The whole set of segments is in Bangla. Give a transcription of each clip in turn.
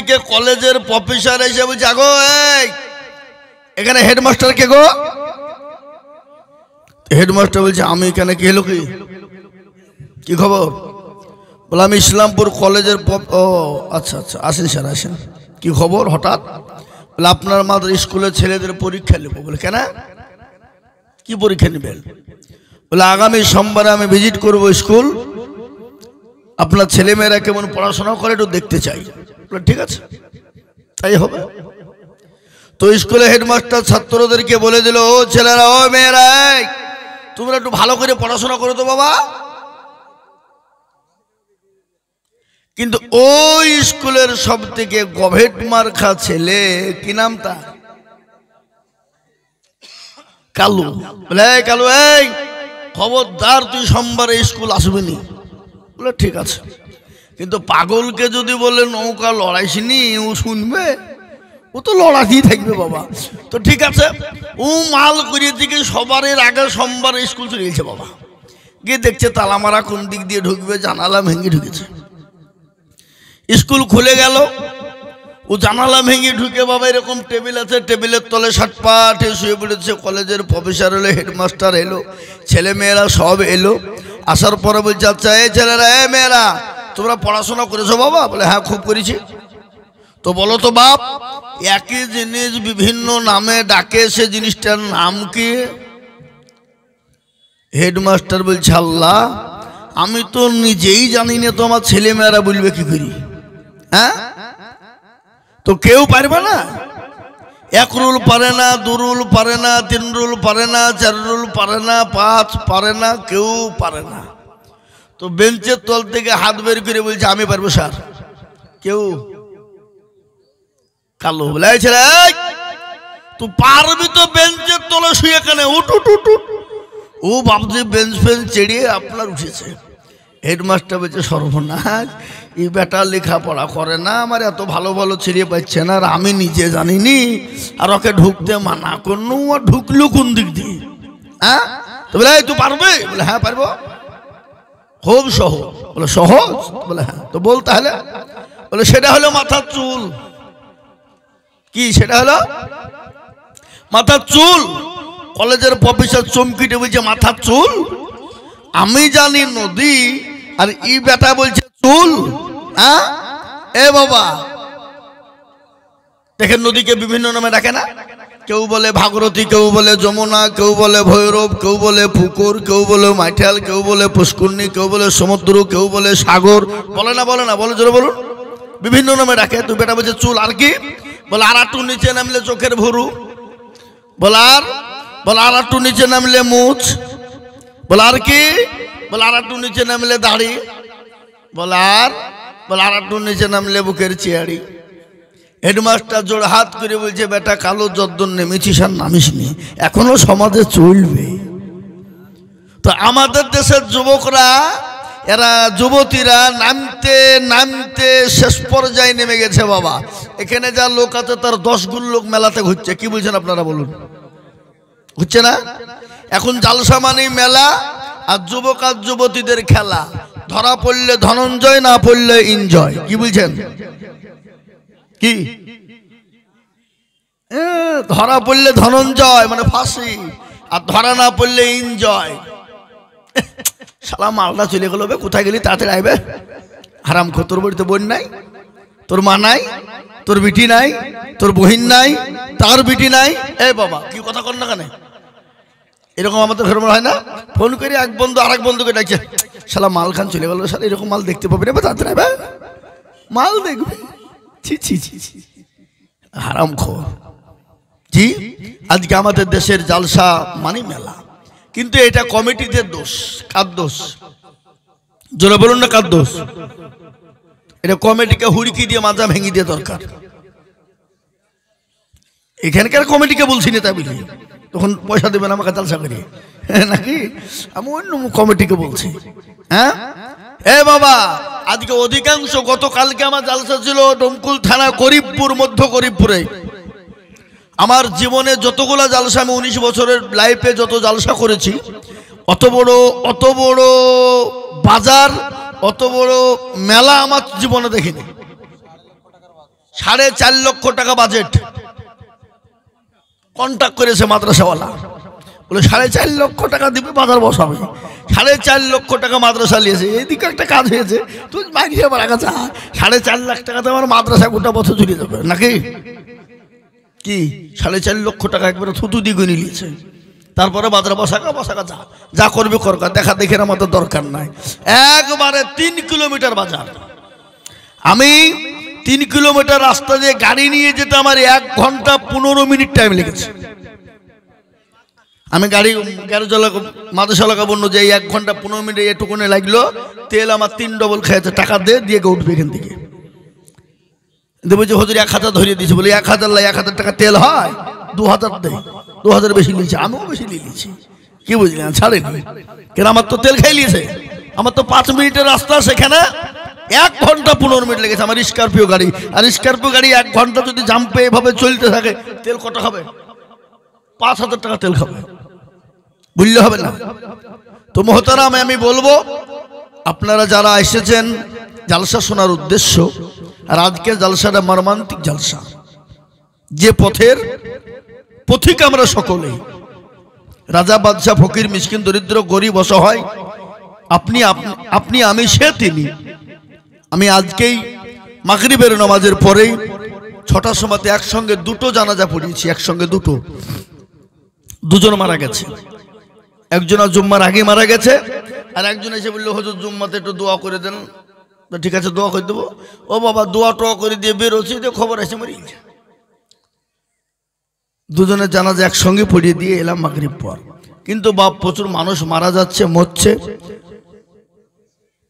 থেকে কলেজের প্রফেসর এসে বলছে, আগো এই এখানে হেডমাস্টার কে গো? হেডমাস্টার বলছে, আমি এখানে। কি হলো, কি খবর? বলে আমি ইসলামপুর কলেজের ও আচ্ছা আচ্ছা, আসেন স্যার আসেন। কি খবর হঠাৎ? বলে আপনার মাত্র স্কুলের ছেলেদের পরীক্ষা নেবো। বলে কেন, কি পরীক্ষা নেবেন? বলে আগামী সোমবারে আমি ভিজিট করবো স্কুল, আপনার ছেলেমেয়েরা কেমন পড়াশোনা করে একটু দেখতে চাই। বলে ঠিক আছে, তাই হবে। তো স্কুলে হেডমাস্টার ছাত্রদেরকে বলে দিল, ও ছেলেরা, ও মেয়েরা, তোমরা একটু ভালো করে পড়াশোনা করো তো বাবা। কিন্তু ওই স্কুলের সব থেকে গভেট মার্কা ছেলে, কি নাম তার? কালু। বলে কালু, এই খবরদার তুই সোমবারে স্কুল আসবি নি। বলে ঠিক আছে। কিন্তু পাগলকে যদি বলে নৌকা লড়াইছিনি, ও শুনবে? ও তো লড়াতেই থাকবে বাবা। তো ঠিক আছে, ও মাল করিয়ে দিকে সবার আগে সোমবার স্কুল চলে গেছে বাবা। গিয়ে দেখছে তালামারা কোন দিক দিয়ে ঢুকবে, জানালা ভেঙে ঢুকেছে। স্কুল খুলে গেল, ও জানালা ভেঙে ঢুকে বাবা এরকম টেবিল আছে, টেবিলের তলে ষাটপাটে শুয়ে পড়েছে। কলেজের প্রফেসর এলো, হেডমাস্টার এলো, ছেলে মেয়েরা সব এলো। আসার পরে বলছে, আচ্ছা এই ছেলেরা, এ মেয়েরা, তোমরা পড়াশোনা করেছো বাবা? বলে হ্যাঁ খুব করেছি। তো বলো তো বাপ, একই জিনিস বিভিন্ন নামে ডাকে, সে জিনিসটার নাম কি? হেডমাস্টার বলছে, আল্লাহ আমি তো নিজেই জানি না, তো আমার ছেলে মেয়েরা বলবে কি করি? হ্যাঁ, তো কেউ পারবে না। এক রুল পারে না, দু রুল পারে না, তিন রুল পারে না, চার রুল পারে না, পাঁচ পারে না, কেউ পারে না। তো বেঞ্চের তল থেকে হাত বের করে বলছে, আমি পারবো স্যার। কেউ? কালো। বলে তুই পারবি তো বেঞ্চের তলে শুয়ে, কেন উঠ উঠ উঠ। ও ভাবছে বেঞ্চ ফেঞ্চ চেড়িয়ে আপনার উঠেছে। হেডমাস্টার বলছে, সর্বনাশ, এই বেটা লেখাপড়া করে না, আমার এত ভালো ভালো ছেড়ে পাচ্ছে না, আর আমি নিজে জানিনি, আর ওকে ঢুকতে মানা করলু, আর ঢুকলো কোন দিক দিয়ে? হ্যাঁ, তো বলে তুই পারবে? বলে হ্যাঁ পারবো, খুব সহজ। বলে সহজ? বলে হ্যাঁ। তো বল তাহলে। বলে সেটা হলো মাথার চুল। কি সেটা হলো? মাথার চুল। কলেজের প্রফেসর চমকিটে বলছে, মাথার চুল? আমি জানি নদী, আর ই বেটা বলছে চুল। হ্যাঁ, এ বাবা দেখেন, নদীকে বিভিন্ন নামে ডাকে না? কেউ বলে ভাগীরথী, কেউ বলে যমুনা, কেউ বলে ভৈরব, কেউ বলে পুকুর, কেউ বলে মাইঠাল, কেউ বলে পুষ্করণী, কেউ বলে সমুদ্র, কেউ বলে সাগর। বলে না? বলে না? বলে জোরে বলুন। বিভিন্ন নামে ডাকে। তুই বেটা বলছে চুল। আর কি? বলে আর একটু নিচে নামলে চোখের ভুরু। বলে আর একটু নিচে নামলে মুছ। বলে আর কি? বলে আর একটু নিচে নামলে দাড়ি। বলে আর একটু নিচে নামলে বুকের চেয়ারি। হেডমাস্টার জোড় হাত করে বলছে, বেটা কালো যদ্দন নেমেছিস আর নামিস নি, এখনো সমাজে চলবে। তো আমাদের দেশের যুবকরা, এরা যুবতীরা নামতে নামতে শেষ পর্যায়ে নেমে গেছে বাবা। এখানে যা লোক আছে তার 10 গুণ লোক মেলাতে ঘুরছে। কি বলছেন আপনারা বলুন? হচ্ছে না? এখন জালসা মানেই মেলা, আর যুবক আর যুবতীদের খেলা। ধরা পড়লে ধনঞ্জয়, না পড়লে এনজয়। কি বলছেন? কি ধরা পড়লে ধনঞ্জয় মানে ফাঁসি, আর ধরা না পড়লে এনজয়। শালা মালটা চলে গেল, কোথায় গেলি? তাড়াতাড়ি আইবে। হারাম খো, তোর বাড়িতে বোন নাই, তোর মা নাই, তোর বিটি নাই, তোর বহিন নাই, তার বিটি নাই। এ বাবা কি কথা কর না কেন? এরকম আমাদের ঘরে হয় না? ফোন করে এক বন্ধু আর এক বন্ধুকে ডাকছে, শালা মাল খান চলে গেল, শালা এরকম মাল দেখতে পাবি না, তাড়াতাড়ি আইবে, মাল দেখবে। ছি ছি ছি ছি, হারাম খো। জি, আজকে আমাদের দেশের জালসা মানে মেলা, কিন্তু এটা কমিটিদের দোষ। কার দোষ? জোরে বলুন না, কার দোষ? এটা কমিটিকে হুড়কি দিয়ে মাজা ভেঙে দিয়ে দরকার। এখানকার কমিটিকে বলছি না, তাই বুঝলি, তখন পয়সা দেবেন আমাকে জালসা করিয়ে নাকি? আমি অন্য কমিটিকে বলছি। হ্যাঁ, এ বাবা, আজকে অধিকাংশ, গতকালকে আমার জালসা ছিল ডোমকুল থানা করিমপুর, মধ্য করিমপুরে। আমার জীবনে যতগুলা জালসা, আমি 19 বছরের লাইফে যত জালসা করেছি, অত বড় বাজার, অত বড় মেলা আমার জীবনে দেখিনি। 4.5 লক্ষ টাকা বাজেট কন্ট্যাক্ট করেছে মাদ্রাসাওয়ালা, বলে 4.5 লক্ষ টাকা দিবে, বাজার বসাবে। 4.5 লক্ষ টাকা মাদ্রাসা নিয়েছে। এইদিকে একটা কাজ হয়েছে, তুই মাগিয়ে আমার কাছে 4.5 লাখ টাকাতে আমার মাদ্রাসা গোটা বছর চলে যাবে নাকি কি? 4.5 লক্ষ টাকা একবারে থুতু দিয়ে গুনে নিয়েছে। তারপরে বাজার বসাকা যা যা করবে করকা, দেখা দেখে আমাদের দরকার নাই। একবারে 3 কিলোমিটার বাজার। আমি 3 কিলোমিটার রাস্তা দিয়ে গাড়ি নিয়ে যেতে আমার 1 ঘন্টা 15 মিনিট টাইম লেগেছে। আমি গাড়ি চালক মাদ্রাসাওয়ালাকে বললো যে 1 ঘন্টা 15 মিনিট এটুকুনে লাগলো, তেল আমার 3 ডবল খেয়েছে, টাকা দিয়ে উঠবে এখান থেকে। বলছে হুজুর 1000 ধরিয়ে দিয়েছে। বলে 1000 টাকা তেল হয়? 2000 দেয়। 2000 বেশি নিয়েছে, আমিও বেশি নিয়ে নিয়েছি। কি বুঝলেন? ছাড়েনি কেন? আমার তো তেল খাই নিয়েছে। আমার তো 5 মিনিটের রাস্তা, সেখানে 1 ঘন্টা 15 মিনিট লেগেছে। আমার স্করপিও গাড়ি, আর স্করপিও গাড়ি 1 ঘন্টা যদি জাম্পে এভাবে চলতে থাকে, তেল কত খাবে? 5000 টাকা তেল খাবে, বুঝলে হবে না? তো মোহতারাম, আমি বলবো আপনারা যারা এসেছেন জালসা শোনার উদ্দেশ্য, আর আজকের জালসাটা মর্মান্তিক জালসা, যে পথের পথিক আমরা সকলে, রাজা বাদশাহ ফকির মিসকিন দরিদ্র গরিব অসহায়, আপনি আমি সে তিনি। আমি আজকেই মাগরিবের নামাজের পরেই 6টার সময়তে একসঙ্গে 2টো জানাজা পড়িয়েছি। একসঙ্গে 2টো, 2জন মারা গেছে। একজন জুম্মার আগে মারা গেছে, আর একজন এসে বললো হুজুর জুম্মাতে একটু দোয়া করে দেন। তো ঠিক আছে, দোয়া করে দেবো। ও বাবা, দোয়া টোয়া করে দিয়ে বেরোচ্ছি, তো খবর আছে মরে গেছে। 2জনের জানাজা একসঙ্গে পড়িয়ে দিয়ে এলাম মাগরিব পর। কিন্তু বাপ, প্রচুর মানুষ মারা যাচ্ছে, মরছে।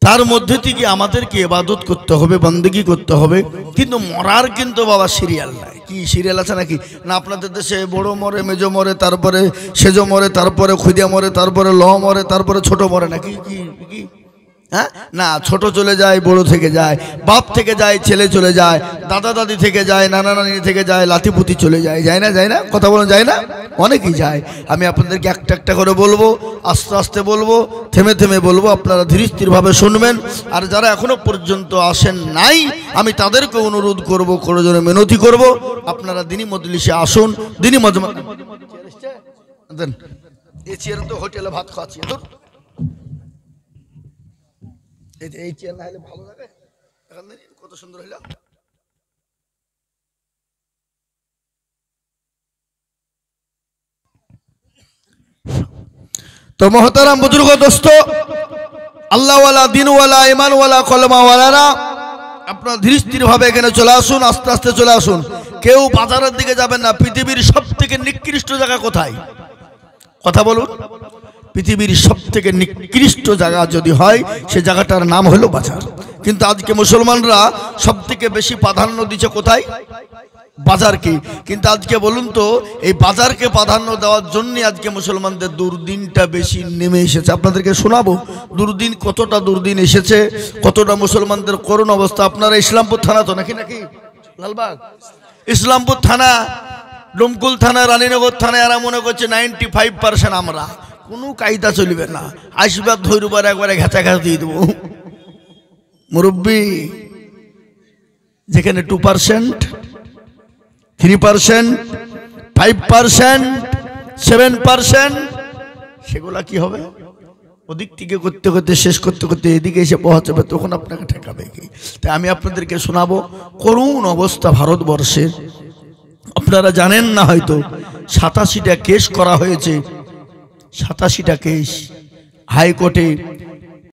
তার মধ্যে থেকে আমাদেরকে ইবাদত করতে হবে, বন্দেগি করতে হবে, কিন্তু মরার কিন্তু বাবা সিরিয়াল নাই। কি সিরিয়াল আছে নাকি? না আপনাদের দেশে বড় মরে, মেজো মরে, তারপরে সেজো মরে, তারপরে খুদিয়া মরে, তারপরে ল মরে, তারপরে ছোট মরে নাকি? কি কি হ্যাঁ? না, ছোট চলে যায়, বড় থেকে যায়, বাপ থেকে যায়, ছেলে চলে যায়, দাদা দাদি থেকে যায়, নানা নানি থেকে যায়, লাতিপুতি চলে যায়। যায় না? কথা বলেন, যায় না? অনেকেই যায়। আমি আপনাদেরকে একটা একটা করে বলবো, আস্তে আস্তে বলবো, থেমে থেমে বলবো, আপনারা ধীরে স্থিরভাবে শুনবেন। আর যারা এখনো পর্যন্ত আসেন নাই, আমি তাদেরকে অনুরোধ করবো, করজনে মিনতি করব, আপনারা দিনী মজলিসে আসুন। দিনী মজমা এই চেয়ারে তো হোটেলে ভাত খাওয়াচ্ছি, এই চেয়ার না হলে ভালো লাগে। কত সুন্দর হইল। তো মোহতারাম বুজুর্গ দোস্ত, আল্লাহওয়ালা, দিনওয়ালা, ইমানওয়ালা, কলমাওয়ালারা, আপনারা ধীরে স্থির ভাবে এখানে চলে আসুন, আস্তে আস্তে চলে আসুন। কেউ বাজারের দিকে যাবেন না। পৃথিবীর সব থেকে নিকৃষ্ট জায়গা কোথায়? কথা বলুন। পৃথিবীর সব থেকে নিকৃষ্ট জায়গা যদি হয়, সে জায়গাটার নাম হলো বাজার। কিন্তু আজকে মুসলমানরা সব থেকে বেশি প্রাধান্য দিচ্ছে কোথায়? বাজারকে। কিন্তু আজকে বলুন তো, এই বাজারকে প্রাধান্য দেওয়ার জন্য আজকে মুসলমানদের দুর্দিনটা বেশি নেমে এসেছে। আপনাদেরকে শোনাবো দুর্দিন, কতটা দুর্দিন এসেছে, কতটা মুসলমানদের করুণ অবস্থা। আপনারা ইসলামপুর থানা তো নাকি লালবাগ, ইসলামপুর থানা, ডুমকুল থানা, রানীনগর থানা, এরা মনে করছে 95% আমরা। কোনো কায়দা চলবে না। আসবার ধৈর্যবার একবারে ঘেঁচা দিয়ে দেবো। মুরব্বী, যেখানে 2%, 3%, 5%, 7%, সেগুলা কি হবে? ওদিক থেকে করতে করতে শেষ করতে করতে এদিকে এসে পৌঁছাবে, তখন আপনাকে ঠেকাবে কি? তাই আমি আপনাদেরকে শোনাবো করুণ অবস্থা ভারতবর্ষের। আপনারা জানেন না হয়তো, 87টা কেস করা হয়েছে। 87টা কেস হাইকোর্টে